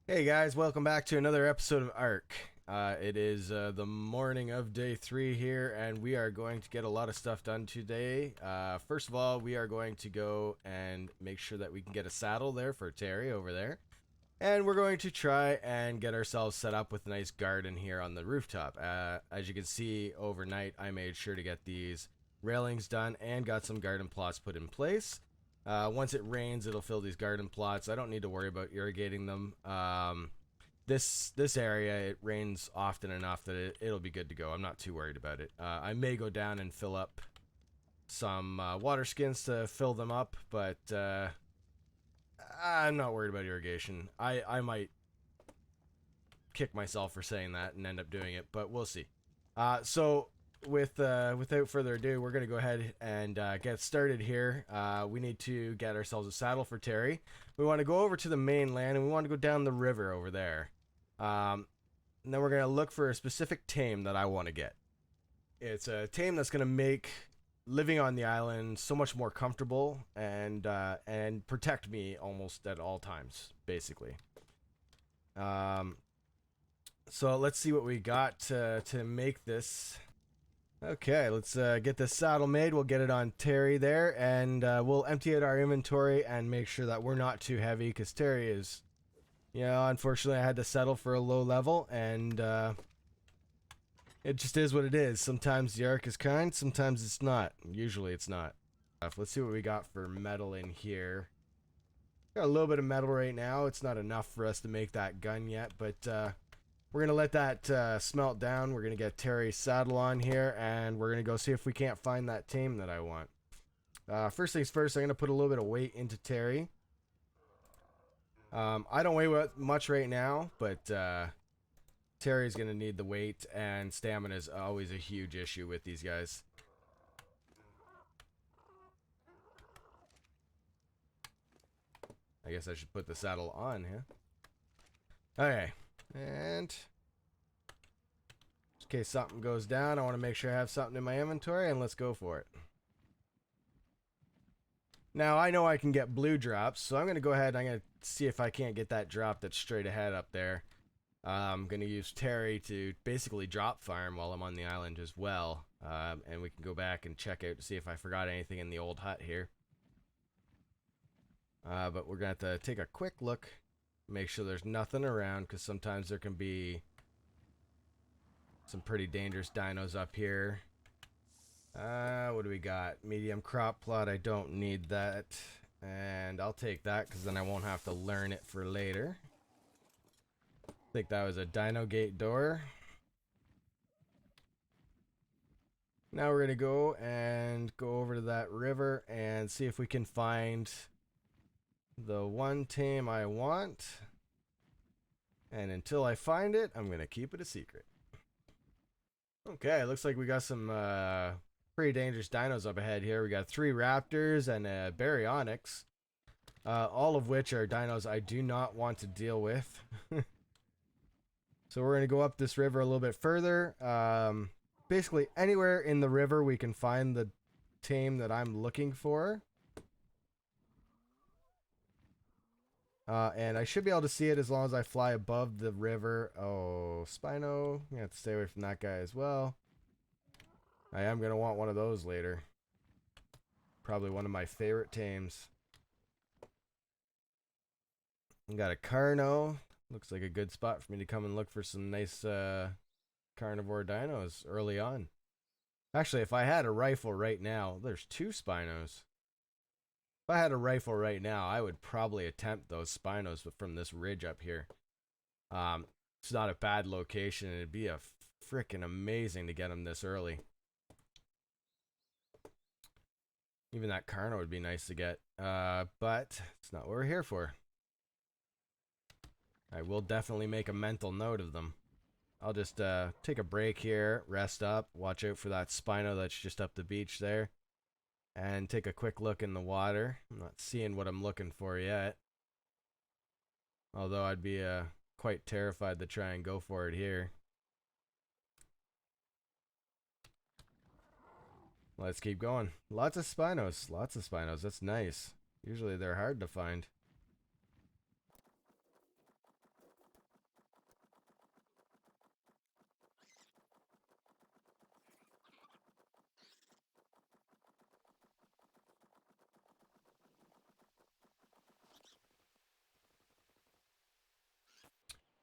Hey guys, welcome back to another episode of Ark. It is the morning of day 3 here, and we are going to get a lot of stuff done today. First of all, we are going to go and make sure that we can get a saddle there for Terry over there. And we're going to try and get ourselves set up with a nice garden here on the rooftop. As you can see, overnight I made sure to get these railings done and got some garden plots put in place. Once it rains, it'll fill these garden plots. I don't need to worry about irrigating them. This area, it rains often enough that it'll be good to go. I'm not too worried about it. I may go down and fill up some water skins to fill them up, but I'm not worried about irrigation. I might kick myself for saying that and end up doing it, but we'll see. So without further ado, we're gonna go ahead and get started here. We need to get ourselves a saddle for Terry. We want to go over to the mainland and we want to go down the river over there. And then we're gonna look for a specific tame that I want to get. It's a tame that's gonna make living on the island so much more comfortable and protect me almost at all times, basically. So let's see what we got to make this. Okay, let's get this saddle made. We'll get it on Terry there, and we'll empty out our inventory and make sure that we're not too heavy, because Terry is, unfortunately I had to settle for a low level, and it just is what it is. Sometimes the Ark is kind, sometimes it's not. Usually it's not. Let's see what we got for metal in here. Got a little bit of metal right now. It's not enough for us to make that gun yet, but we're going to let that smelt down. We're going to get Terry's saddle on here, and we're going to go see if we can't find that tame that I want. First things first, I'm going to put a little bit of weight into Terry. I don't weigh much right now, but Terry's going to need the weight, and stamina is always a huge issue with these guys. I guess I should put the saddle on, huh? Okay. And in case something goes down, I want to make sure I have something in my inventory, and let's go for it. Now, I know I can get blue drops, so I'm going to go ahead and I'm going to see if I can't get that drop that's straight ahead up there. I'm going to use Terry to basically drop farm while I'm on the island as well. And we can go back and check out to see if I forgot anything in the old hut here. But we're going to have to take a quick look. Make sure there's nothing around, because sometimes there can be some pretty dangerous dinos up here. What do we got? Medium crop plot. I don't need that. And I'll take that, because then I won't have to learn it for later. I think that was a dino gate door. Now we're going to go over to that river and see if we can find the one tame I want. And until I find it, I'm going to keep it a secret. Okay, looks like we got some pretty dangerous dinos up ahead here. We got 3 raptors and a baryonyx. All of which are dinos I do not want to deal with. So we're going to go up this river a little bit further. Basically, anywhere in the river we can find the tame that I'm looking for. And I should be able to see it as long as I fly above the river. Oh, Spino. You have to stay away from that guy as well. I am going to want one of those later. Probably one of my favorite tames. We got a Carno. Looks like a good spot for me to come and look for some nice carnivore dinos early on. Actually, if I had a rifle right now, there's 2 Spinos. If I had a rifle right now, I would probably attempt those Spinos from this ridge up here. It's not a bad location, and it'd be a freaking amazing to get them this early. Even that Carno would be nice to get, but it's not what we're here for. I will definitely make a mental note of them. I'll just take a break here, rest up, watch out for that Spino that's just up the beach there. And take a quick look in the water. I'm not seeing what I'm looking for yet. Although I'd be quite terrified to try and go for it here. Let's keep going. Lots of Spinos. Lots of Spinos. That's nice. Usually they're hard to find.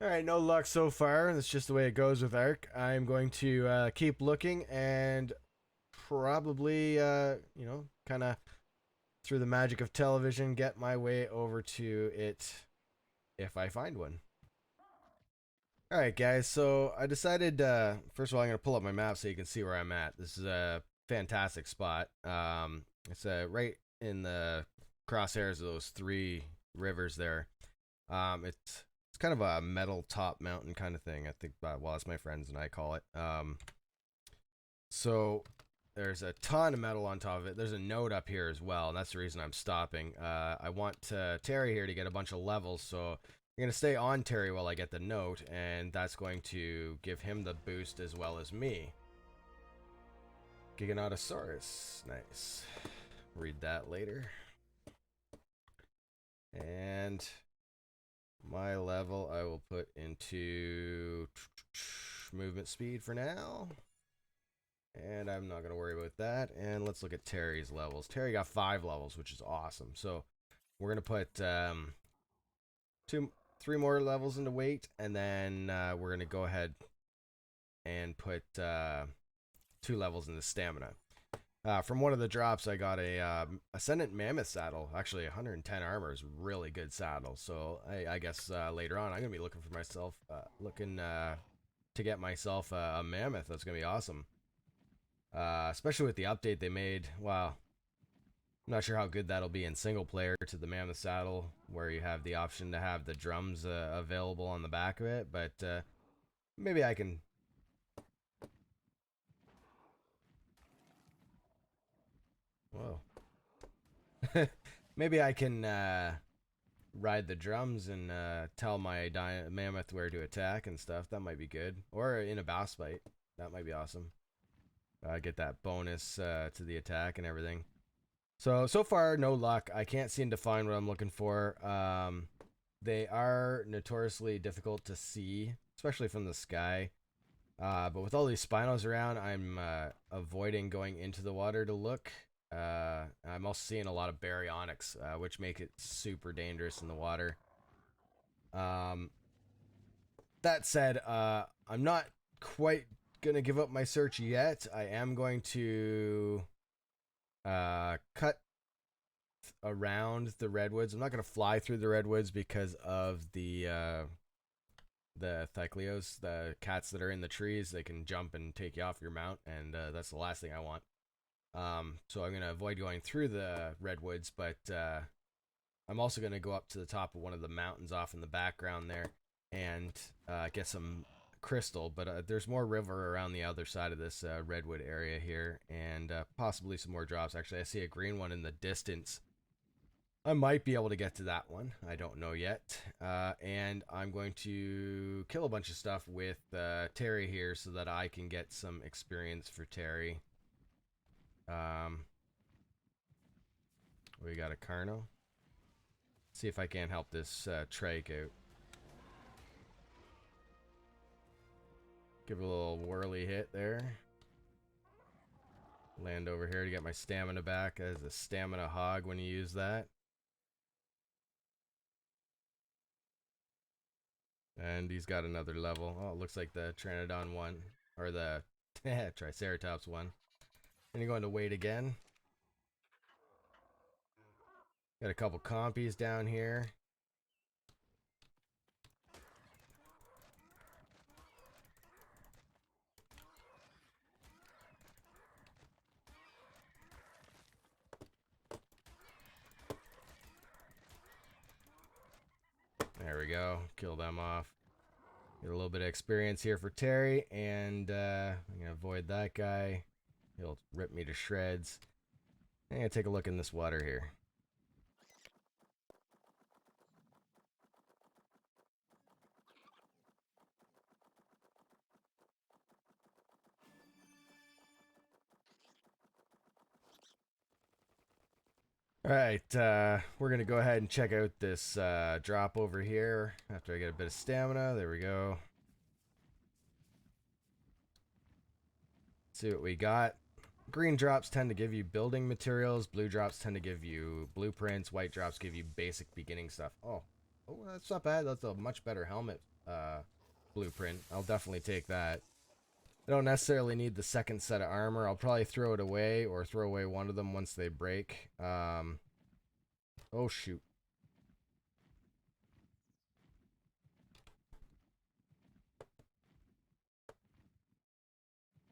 Alright, no luck so far. That's just the way it goes with Ark. I'm going to keep looking and probably, kind of through the magic of television, get my way over to it if I find one. Alright, guys, so I decided, first of all, I'm going to pull up my map so you can see where I'm at. This is a fantastic spot. It's right in the crosshairs of those three rivers there. It's kind of a metal top mountain kind of thing. I think, well, as my friends and I call it. So there's a ton of metal on top of it. There's a note up here as well, and that's the reason I'm stopping. I want Terry here to get a bunch of levels, so I'm going to stay on Terry while I get the note, and that's going to give him the boost as well as me. Giganotosaurus. Nice. Read that later. And my level I will put into movement speed for now. And I'm not going to worry about that. And let's look at Terry's levels. Terry got 5 levels, which is awesome. So we're going to put 3 more levels into weight. And then we're going to go ahead and put 2 levels into stamina. From one of the drops, I got a Ascendant Mammoth saddle. Actually, 110 armor is a really good saddle. So I guess later on, I'm going to be looking for myself, to get myself a mammoth. That's going to be awesome. Especially with the update they made. Wow. I'm not sure how good that'll be in single player to the mammoth saddle, where you have the option to have the drums available on the back of it. But maybe I can... Whoa. Maybe I can ride the drums and tell my mammoth where to attack and stuff. That might be good. Or in a boss fight. That might be awesome. Get that bonus to the attack and everything. So far, no luck. I can't seem to find what I'm looking for. They are notoriously difficult to see, especially from the sky. But with all these spinos around, I'm avoiding going into the water to look. I'm also seeing a lot of baryonyx, which make it super dangerous in the water. That said, I'm not quite gonna give up my search yet. I am going to cut around the redwoods. I'm not gonna fly through the redwoods because of the thycleos, the cats that are in the trees. They can jump and take you off your mount, and that's the last thing I want. So I'm gonna avoid going through the redwoods, but I'm also gonna go up to the top of one of the mountains off in the background there and get some crystal. But there's more river around the other side of this redwood area here, and possibly some more drops. Actually, I see a green one in the distance. I might be able to get to that one. I don't know yet. And I'm going to kill a bunch of stuff with Terry here so that I can get some experience for Terry. We got a Carno. See if I can't help this trike out. Give it a little whirly hit there. Land over here to get my stamina back as a stamina hog when you use that. And he's got another level. Oh, it looks like the pteranodon one. Or the triceratops one. And you're going to wait again. Got a couple compies down here. There we go. Kill them off. Get a little bit of experience here for Terry. And I'm going to avoid that guy. He'll rip me to shreds. I'm going to take a look in this water here. Alright, we're going to go ahead and check out this drop over here after I get a bit of stamina. There we go. See what we got. Green drops tend to give you building materials. Blue drops tend to give you blueprints. White drops give you basic beginning stuff. Oh, that's not bad. That's a much better helmet blueprint. I'll definitely take that. I don't necessarily need the second set of armor. I'll probably throw it away or throw away one of them once they break. Oh, shoot.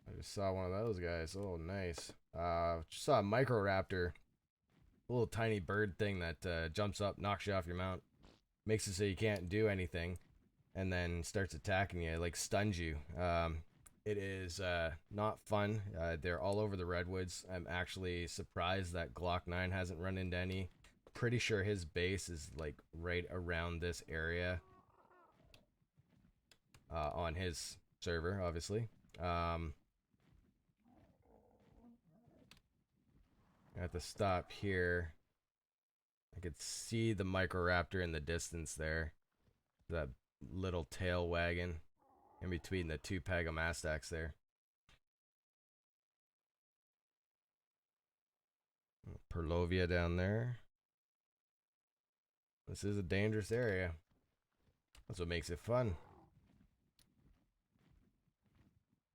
I just saw one of those guys. Oh, nice. Just saw a Microraptor. A little tiny bird thing that jumps up, knocks you off your mount. Makes it so you can't do anything. And then starts attacking you. It, like, stuns you. It is not fun. They're all over the Redwoods. I'm actually surprised that Glock 9 hasn't run into any. Pretty sure his base is like right around this area on his server, obviously. I have to stop here. I could see the Microraptor in the distance there. That little tail wagging in between the two Pagamastats there. Perlovia down there. This is a dangerous area. That's what makes it fun.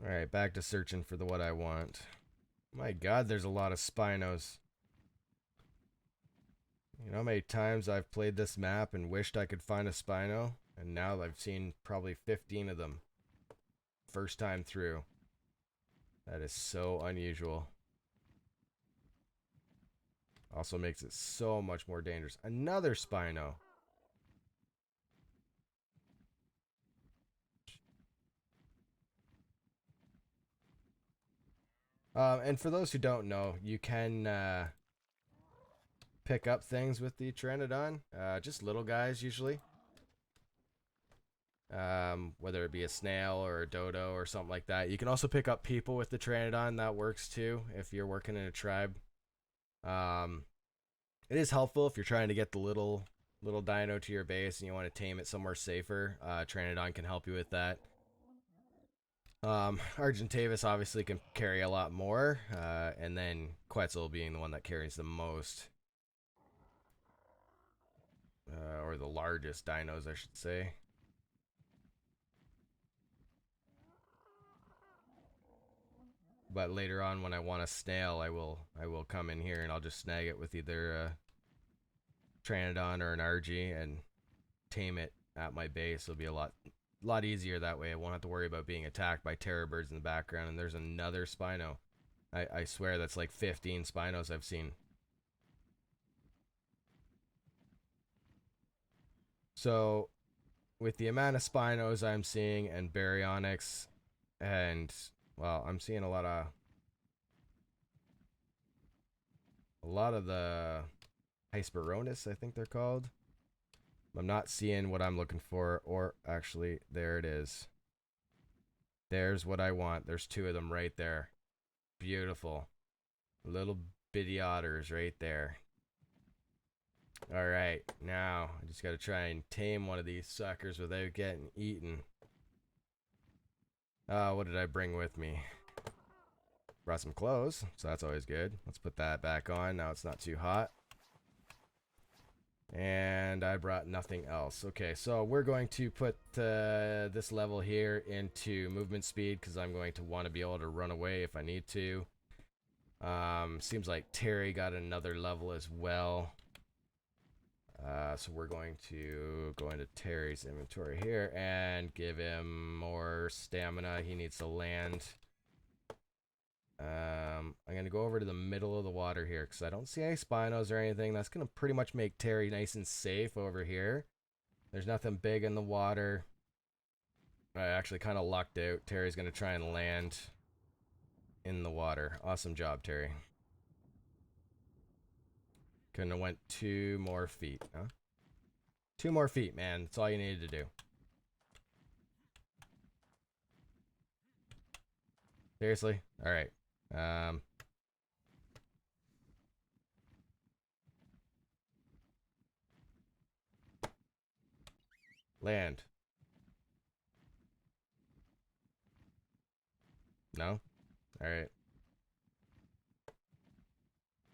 Alright, back to searching for what I want. My god, there's a lot of Spinos. You know how many times I've played this map and wished I could find a Spino? And now I've seen probably 15 of them. First time through. That is so unusual. Also makes it so much more dangerous. Another Spino. And for those who don't know, you can pick up things with the pteranodon. Just little guys usually. Whether it be a snail or a dodo or something like that. You can also pick up people with the pteranodon. That works too if you're working in a tribe. It is helpful if you're trying to get the little dino to your base and you want to tame it somewhere safer. Pteranodon can help you with that. Argentavis obviously can carry a lot more, and then Quetzal being the one that carries the most. Or the largest dinos, I should say. But later on, when I want a snail, I will come in here and I'll just snag it with either a Pteranodon or an RG and tame it at my base. It'll be a lot easier that way. I won't have to worry about being attacked by terror birds in the background. And there's another Spino. I swear that's like 15 Spinos I've seen. So, with the amount of Spinos I'm seeing and Baryonyx, and well, I'm seeing a lot of the Hesperornis, I think they're called. I'm not seeing what I'm looking for, or actually, there it is. There's what I want. There's two of them right there. Beautiful. Little bitty otters right there. Alright, now I just gotta try and tame one of these suckers without getting eaten. What did I bring with me? Brought some clothes, so that's always good. Let's put that back on. Now it's not too hot. And I brought nothing else. Okay, so we're going to put this level here into movement speed because I'm going to want to be able to run away if I need to. Seems like Terry got another level as well. So we're going to go into Terry's inventory here and give him more stamina. He needs to land. I'm going to go over to the middle of the water here because I don't see any Spinos or anything. That's going to pretty much make Terry nice and safe over here. There's nothing big in the water. I actually kind of lucked out. Terry's going to try and land in the water. Awesome job, Terry. Couldn't have went 2 more feet, huh? 2 more feet, man. That's all you needed to do. Seriously? Alright. Land. No? Alright.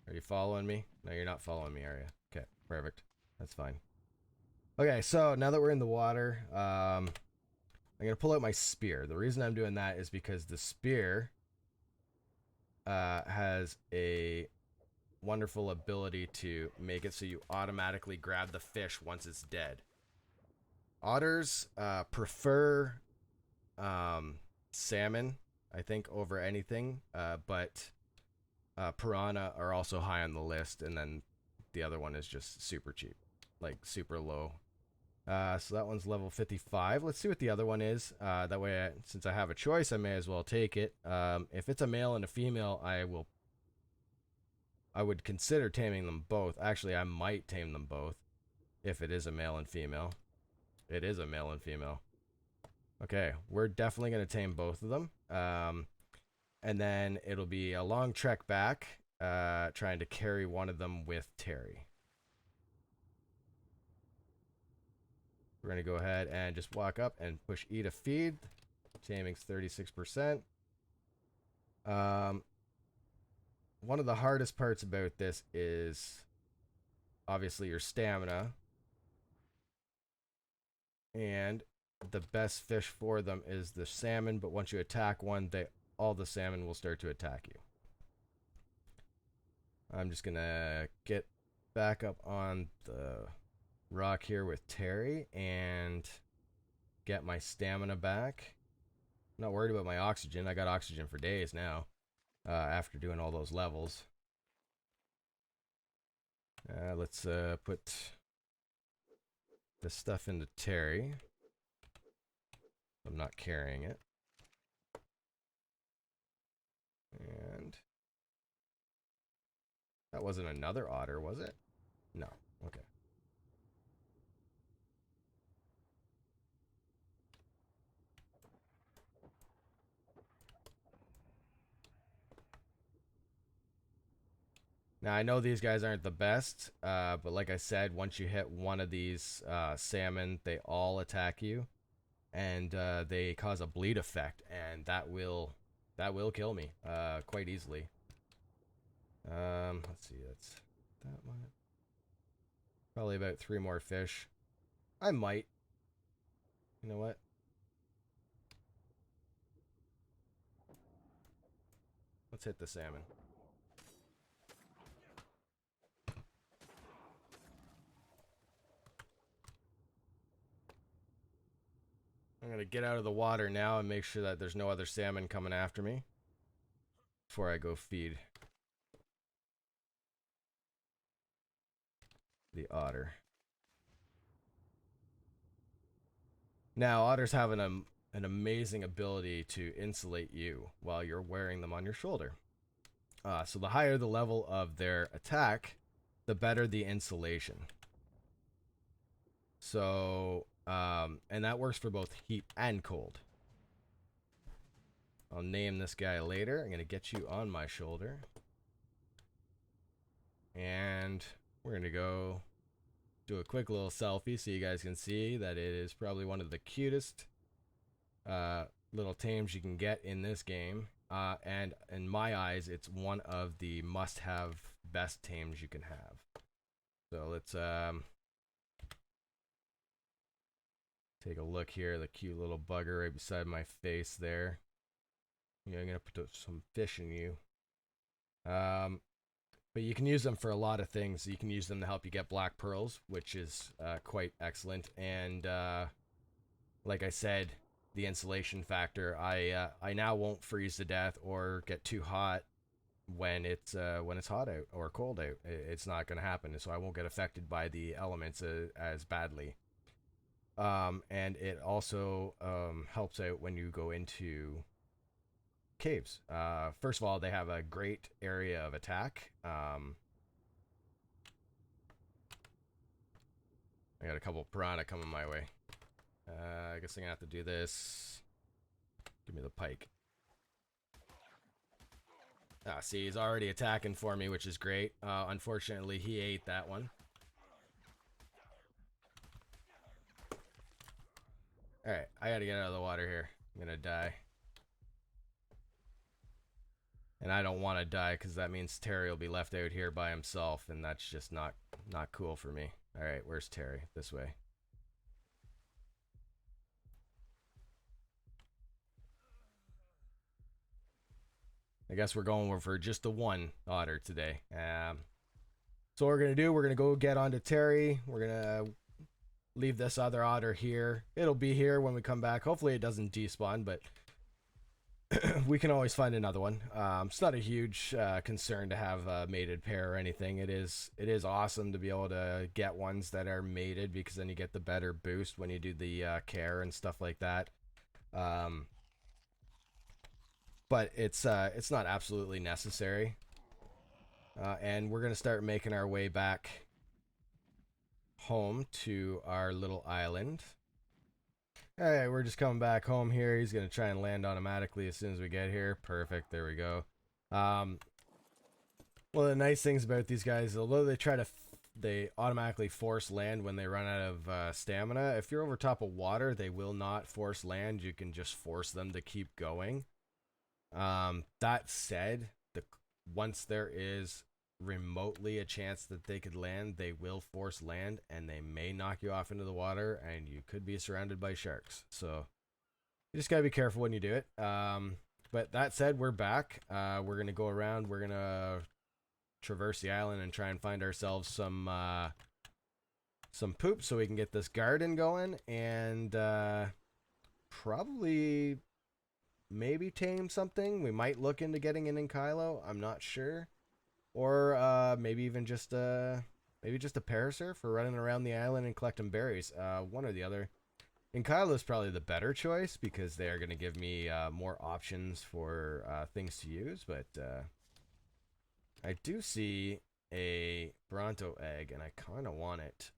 Are you following me? No, you're not following me, are you? Okay, perfect. That's fine. Okay, so now that we're in the water, I'm going to pull out my spear. The reason I'm doing that is because the spear has a wonderful ability to make it so you automatically grab the fish once it's dead. Otters prefer salmon, I think, over anything, but piranha are also high on the list, and then the other one is just super cheap, like super low. So that one's level 55. Let's see what the other one is. That way, since I have a choice, I may as well take it. If it's a male and a female, I would consider taming them both. Actually, I might tame them both if it is a male and female. It is a male and female. Okay, we're definitely going to tame both of them. And then it'll be a long trek back, trying to carry one of them with Terry. We're going to go ahead and just walk up and push E to feed. Taming's 36%. One of the hardest parts about this is obviously your stamina. And the best fish for them is the salmon, but once you attack one, all the salmon will start to attack you. I'm just going to get back up on the rock here with Terry and get my stamina back. I'm not worried about my oxygen. I got oxygen for days now after doing all those levels. Let's put this stuff into Terry. I'm not carrying it. And that wasn't another otter, was it? No. Okay. Now, I know these guys aren't the best, but like I said, once you hit one of these salmon, they all attack you, and they cause a bleed effect, and that will kill me quite easily. Let's see, that's that one. Probably about 3 more fish. I might. You know what? Let's hit the salmon. I'm going to get out of the water now and make sure that there's no other salmon coming after me before I go feed the otter. Now, otters have an amazing ability to insulate you while you're wearing them on your shoulder. So the higher the level of their attack, the better the insulation. So, and that works for both heat and cold. I'll name this guy later. I'm going to get you on my shoulder. And we're going to go do a quick little selfie so you guys can see that it is probably one of the cutest little tames you can get in this game. And in my eyes, it's one of the must-have best tames you can have. So let's take a look here. The cute little bugger right beside my face there. I'm gonna put some fish in you. But you can use them for a lot of things. You can use them to help you get black pearls, which is quite excellent. And like I said, the insulation factor. I now won't freeze to death or get too hot when it's hot out or cold out. It's not going to happen, so I won't get affected by the elements as badly. And it also helps out when you go into caves. First of all, they have a great area of attack. I got a couple piranha coming my way. I guess I'm gonna have to do this. Give me the pike. See, he's already attacking for me, which is great. Unfortunately, he ate that one. Alright, I gotta get out of the water here. I'm gonna die. And I don't want to die because that means Terry will be left out here by himself, and that's just not cool for me. Alright, where's Terry? This way. I guess we're going for just the one otter today. So what we're going to do, we're going to go get onto Terry. We're going to leave this other otter here. It'll be here when we come back. Hopefully it doesn't despawn, but we can always find another one. It's not a huge concern to have a mated pair or anything. It is awesome to be able to get ones that are mated, because then you get the better boost when you do the care and stuff like that. But it's not absolutely necessary. And we're gonna start making our way back home to our little island. Alright, we're just coming back home here. He's going to try and land automatically as soon as we get here. Perfect, there we go. One of the nice things about these guys, although they automatically force land when they run out of stamina, if you're over top of water, they will not force land. You can just force them to keep going. That said, once there is remotely a chance that they could land, they will force land, and they may knock you off into the water, and you could be surrounded by sharks. So you just gotta be careful when you do it. But that said, we're back. We're gonna go around. We're gonna traverse the island and try and find ourselves some poop so we can get this garden going, and probably maybe tame something. We might look into getting an Kylo. I'm not sure. Or maybe even just a parasaur for running around the island and collecting berries. One or the other. Kylo is probably the better choice, because they are going to give me more options for things to use. But I do see a Bronto egg, and I kind of want it.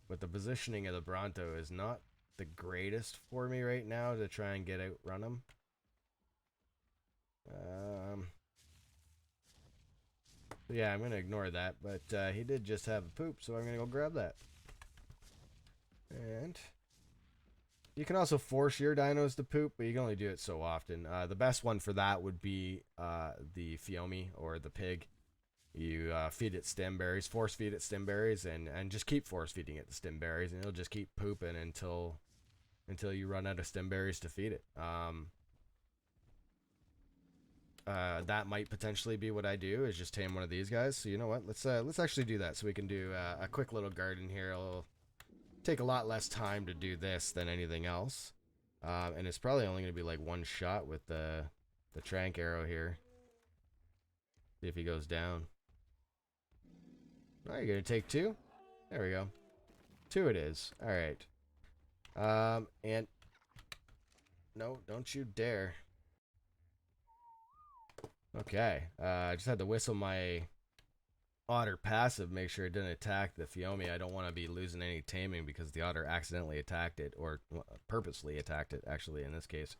But the positioning of the Bronto is not the greatest for me right now to try and outrun him. Yeah, I'm going to ignore that, but he did just have a poop, so I'm going to go grab that. And you can also force your dinos to poop, but you can only do it so often. The best one for that would be the Fiomi, or the pig. You feed it stem berries, force feed it stem berries, and just keep force feeding it the stem berries, and it'll just keep pooping until you run out of stem berries to feed it. That might potentially be what I do, is just tame one of these guys. So you know what? Let's actually do that, so we can do a quick little garden here. It'll take a lot less time to do this than anything else, and it's probably only going to be like one shot with the trank arrow here. See if he goes down. All right, you're gonna take two. There we go. Two it is. All right. And no, don't you dare. Okay, I just had to whistle my otter passive, make sure it didn't attack the Fiomi. I don't want to be losing any taming because the otter accidentally attacked it, or purposely attacked it, actually, in this case.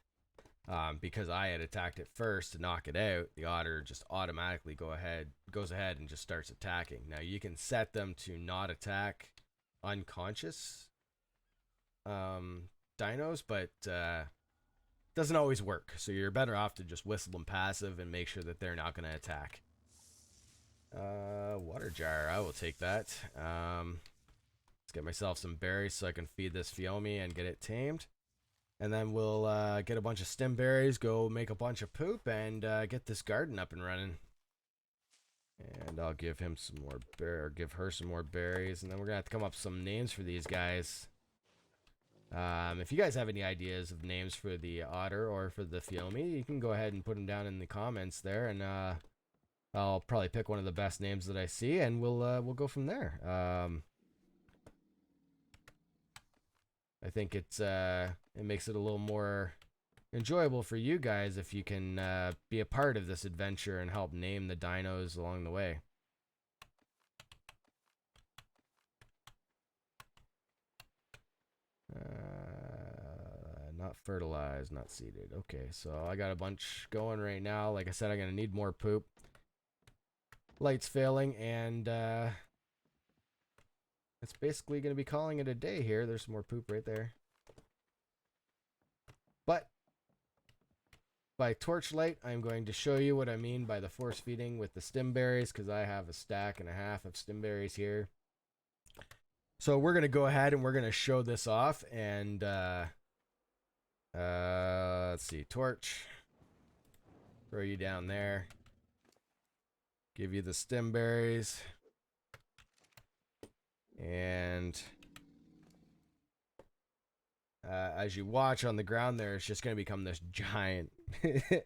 Because I had attacked it first to knock it out, the otter just automatically goes ahead and just starts attacking. Now, you can set them to not attack unconscious dinos, but doesn't always work, so you're better off to just whistle them passive and make sure that they're not going to attack. Water jar, I will take that. Let's get myself some berries so I can feed this Fiomi and get it tamed. And then we'll get a bunch of stem berries, go make a bunch of poop, and get this garden up and running. And I'll give him some more give her some more berries, and then we're gonna have to come up with some names for these guys. If you guys have any ideas of names for the otter or for the Fiomi, you can go ahead and put them down in the comments there, and I'll probably pick one of the best names that I see, and we'll go from there. I think it makes it a little more enjoyable for you guys if you can be a part of this adventure and help name the dinos along the way. Not fertilized, not seeded. Okay, so I got a bunch going right now. Like I said, I'm going to need more poop. Light's failing, and that's basically going to be calling it a day here. There's some more poop right there. But by torchlight, I'm going to show you what I mean by the force feeding with the stem berries, because I have a stack and a half of stem berries here. So we're going to go ahead and we're going to show this off, and let's see, torch. Throw you down there. Give you the stem berries. And as you watch on the ground there, it's just going to become this giant,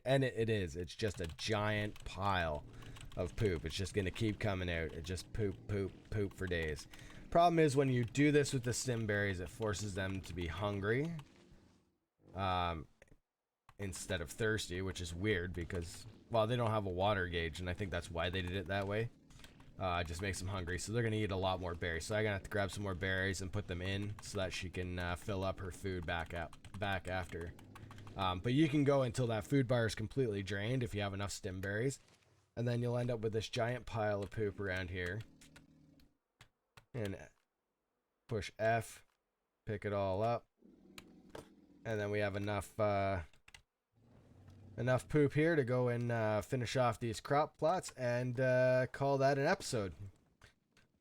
and it is. It's just a giant pile of poop. It's just going to keep coming out. It just poop, poop, poop for days. Problem is when you do this with the stem berries, it forces them to be hungry instead of thirsty, which is weird because, well, they don't have a water gauge, and I think that's why they did it that way. It just makes them hungry, so they're going to eat a lot more berries. So I'm going to have to grab some more berries and put them in so that she can fill up her food back after. But you can go until that food bar is completely drained if you have enough stem berries. And then you'll end up with this giant pile of poop around here. And push F, pick it all up. And then we have enough poop here to go and finish off these crop plots and call that an episode.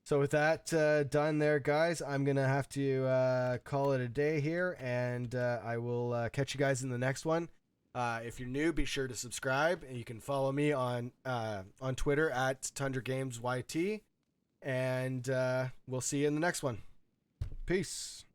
So with that done there, guys, I'm going to have to call it a day here, and I will catch you guys in the next one. If you're new, be sure to subscribe, and you can follow me on Twitter at TundraGamesYT, and we'll see you in the next one. Peace.